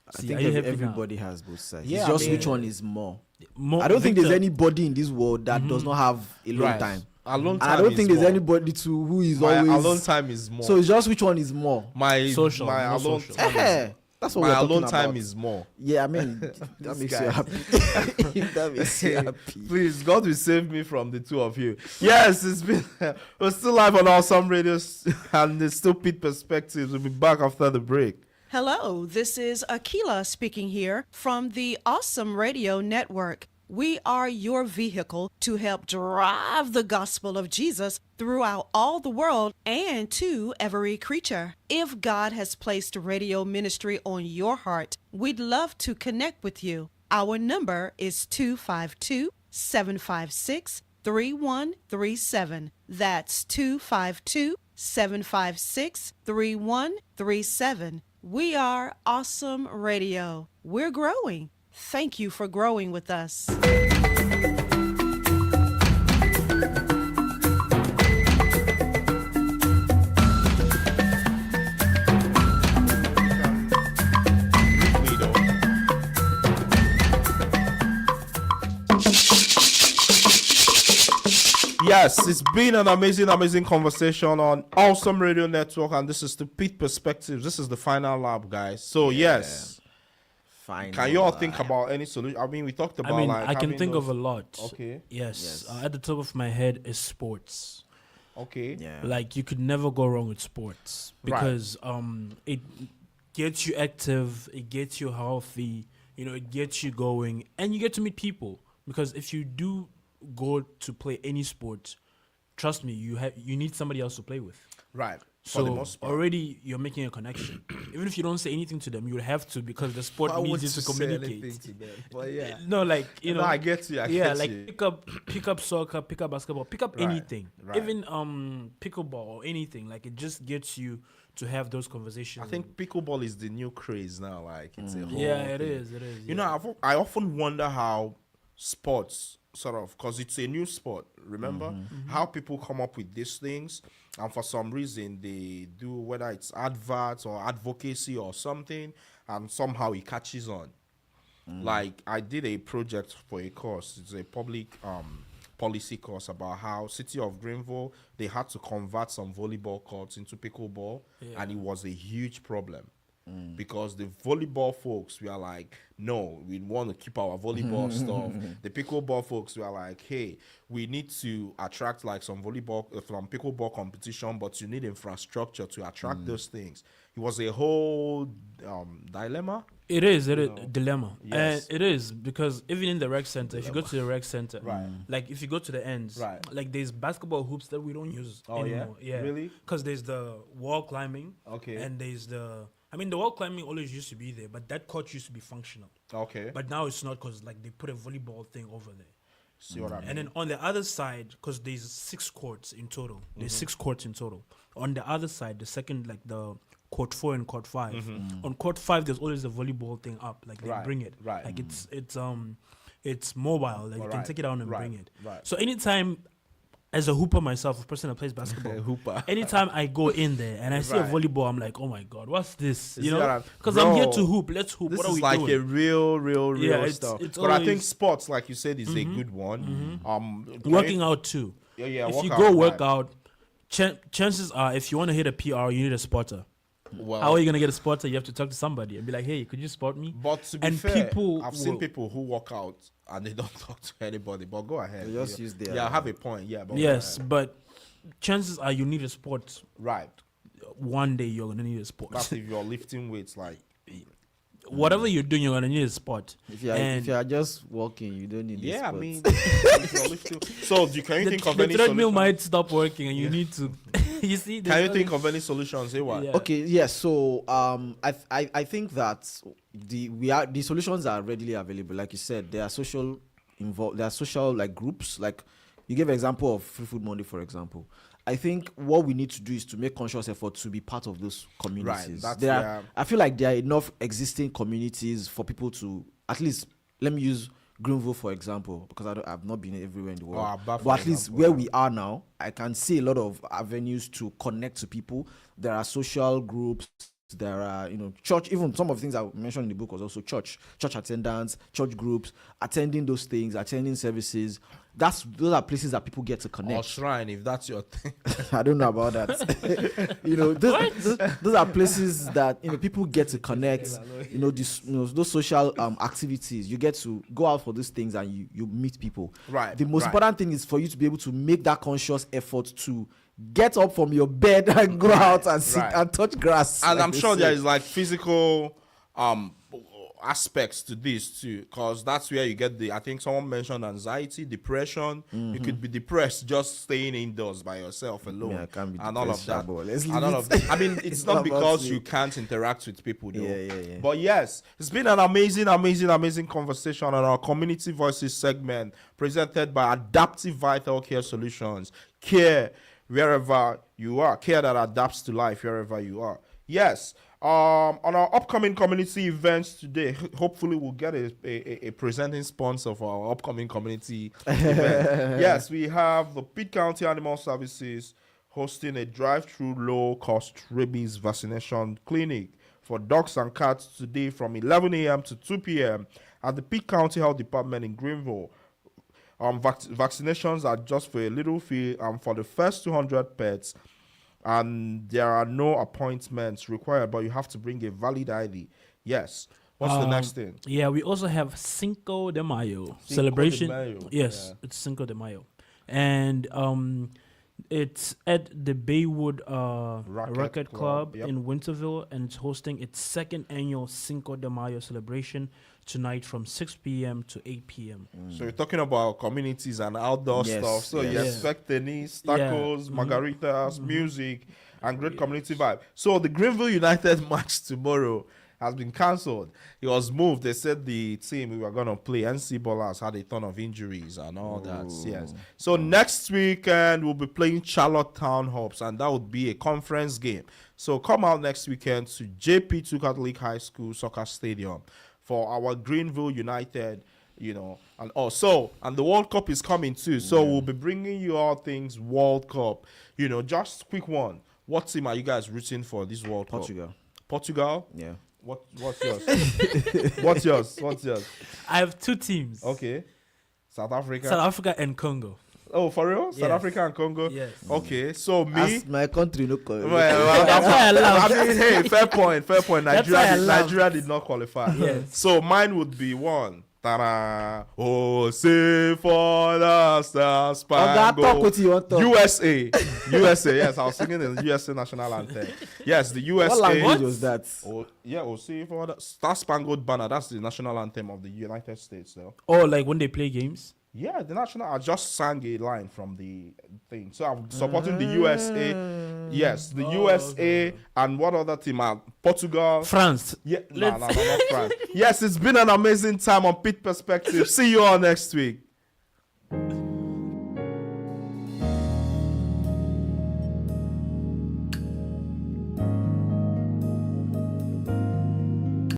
I See, think are you happy now? everybody has both sides. Yeah, It's I just mean- which one is more. More, I don't think there's Victor, anybody in this world that does not have alone Right. time. Alone And time I don't is think there's more. anybody too who is My always alone time is more. So it's just which one is more. my Social, my more alone social. time is Eh, that's what my we're talking alone time about. is more. Yeah, I mean that This makes guy. you happy. If that makes you happy. Please, God will save me from the two of you. Yes, it's been. We're still live on Awesome Radio, and the Stupid Perspectives. We'll be back after the break. Hello, this is Akila speaking here from the Awesome Radio Network. We are your vehicle to help drive the gospel of Jesus throughout all the world and to every creature. If God has placed radio ministry on your heart, we'd love to connect with you. Our number is 252-756-3137. That's 252-756-3137. We are Awesome Radio. We're growing. Thank you for growing with us. Yes, it's been an amazing conversation on Awesome Radio Network, and this is the Pitt Perspectives. This is the final lab, guys. So yes, Fine. can you all think about any solution? I mean, we talked about. I mean, like I can having think of those- a lot. Okay. Yes. At the top of my head is sports. Okay. Yeah. Like you could never go wrong with sports Right. because it gets you active, it gets you healthy, it gets you going, and you get to meet people. Because if you do go to play any sport, trust me, you need somebody else to play with. Right. For the So most part. already you're making a connection. Even if you don't say anything to them, you would have to because the sport Why would needs you you to say anything communicate. to them? But yeah. No, like No, I get you. I yeah, get like you. pick up soccer, pick up basketball, pick up Right, anything. right. Even pickleball or anything. Like it just gets you to have those conversations. I think pickleball is the new craze now. Like it's a whole yeah, it thing. is. It is. You know, I often wonder how sports sort of, because it's a new sport, remember? How people come up with these things, and for some reason they do, whether it's adverts or advocacy or something, and somehow it catches on. Like I did a project for a course. It's a public policy course about how City of Greenville, they had to convert some volleyball courts into pickleball, and it was a huge problem. Because the volleyball folks were like, no, we want to keep our volleyball stuff. The pickleball folks were like, hey, we need to attract like some volleyball from pickleball competition, but you need infrastructure to attract those things. It was a whole dilemma. It is a dilemma. Yes. And it is because even in the rec center, if you go to the rec center, Right. like if you go to the ends, Right. like there's basketball hoops that we don't use anymore. Yeah. Really? Because there's the wall climbing. Okay. And there's the wall climbing always used to be there, but that court used to be functional. Okay. But now it's not because like they put a volleyball thing over there. See what I mean? And then on the other side, because there's 6 courts in total. There's 6 courts in total. On the other side, the second, like the court 4 and court 5. On court 5, there's always a volleyball thing up. Like they Right, bring it. right. Like it's mobile. Like you can Right, take it out and right, bring it. right. So anytime, as a hooper myself, a person that plays basketball, Hooper. anytime I go in there and I see a Right. volleyball, I'm like, oh my god, what's this? You see what I'm- Because I'm here Bro, to hoop. Let's hoop. This What are is we like doing? a real Yeah, it's- stuff. it's But I think always- sports, like you said, is a good one. Working out too. Yeah, If you workout, go right. work out, chances are if you want to hit a PR, you need a spotter. Well, How are you gonna get a spotter? You have to talk to somebody and be like, "Hey, could you spot me?" But to be and fair, people I've seen will- people who walk out and they don't talk to anybody. But go ahead. They just yeah. use their- Yeah, I have a point. Yeah, but go Yes, ahead. but chances are you need a sport. Right. One day you're gonna need a sport. That's if you're lifting weights, like Whatever you're doing, you're gonna need a sport. If you And are just walking, you don't need. yeah, I this mean, spot. if you're lifting. So, can you the, think of the any treadmill solutions? might stop working, and you need to. You see, Can you think of any solutions? Say what? Yeah. Okay, yes. So I think that the solutions are readily available. Like you said, there are social like groups. Like you gave an example of Free Food Monday, for example. I think what we need to do is to make conscious effort to be part of those communities. That's- There yeah. are, I feel like there are enough existing communities for people to at least, let me use Greenville for example, because I've not been everywhere in the world. Aba, for but at least example, where yeah. we are now, I can see a lot of avenues to connect to people. There are social groups, There are, church, even some of the things I mentioned in the book was also church attendance, church groups, attending those things, attending services. Those are places that people get to connect. Or shrine, if that's your thing. I don't know about that. Those are places that people get to connect. Those social activities. You get to go out for these things and you meet people. Right. The most important thing is for you to be able to make that conscious effort to get up from your bed and go out and sit and touch grass. And I'm sure there is like physical aspects to this too, because that's where you get I think someone mentioned anxiety, depression. You could be depressed just staying indoors by yourself alone. Yeah, I can't be and all of that. And all of that. I mean, it's not because you can't interact with people though. Yeah. But yes, it's been an amazing conversation on our Community Voices segment presented by Adaptive Vital Care Solutions. Care wherever you are. Care that adapts to life wherever you are. Yes. On our upcoming community events today, hopefully we'll get a presenting sponsor for our upcoming community event. Yes, we have the Pitt County Animal Services hosting a drive-through low-cost rabies vaccination clinic for dogs and cats today from 11 a.m. to 2 p.m. at the Pitt County Health Department in Greenville. Vaccinations are just for a little fee for the first 200 pets. And there are no appointments required, but you have to bring a valid ID. Yes. What's the next thing? Yeah, we also have Cinco de Mayo celebration. Yes, it's Cinco de Mayo. And it's at the Baywood Racket Club in Winterville, and it's hosting its second annual Cinco de Mayo celebration tonight from 6 p.m. to 8 p.m. So you're talking about communities and outdoor stuff. So you expect tennis, tacos, margaritas, music, and great community vibe. So the Greenville United match tomorrow has been cancelled. It was moved. They said the team we were going to play, NC Ballers, had a ton of injuries and all that. Yes. So next weekend, we'll be playing Charlottetown Hops, and that would be a conference game. So come out next weekend to JP2 Catholic High School Soccer Stadium for our Greenville United, and the World Cup is coming too. So we'll be bringing you all things World Cup. Just quick one. What team are you guys rooting for this World Cup? Portugal? Yeah. What's yours? What's yours? I have two teams. Okay. South Africa and Congo. Oh, for real? South Africa and Congo? Yes. Okay, so me... As my country, no. Hey, fair point. Nigeria did not qualify. Yes. So mine would be one. Ta-da. Oh, say for the stars, USA. Yes, I was singing the USA national anthem. Yes, the USA. What language was that? Oh, say for the Star Spangled Banner. That's the national anthem of the United States, though. Oh, like when they play games? Yeah, the national. I just sang a line from the thing, so I'm supporting the USA. Yes, the USA and what other team? Portugal, France. Yeah, no, not France. Yes, it's been an amazing time on Pitt Perspective. See you all next week.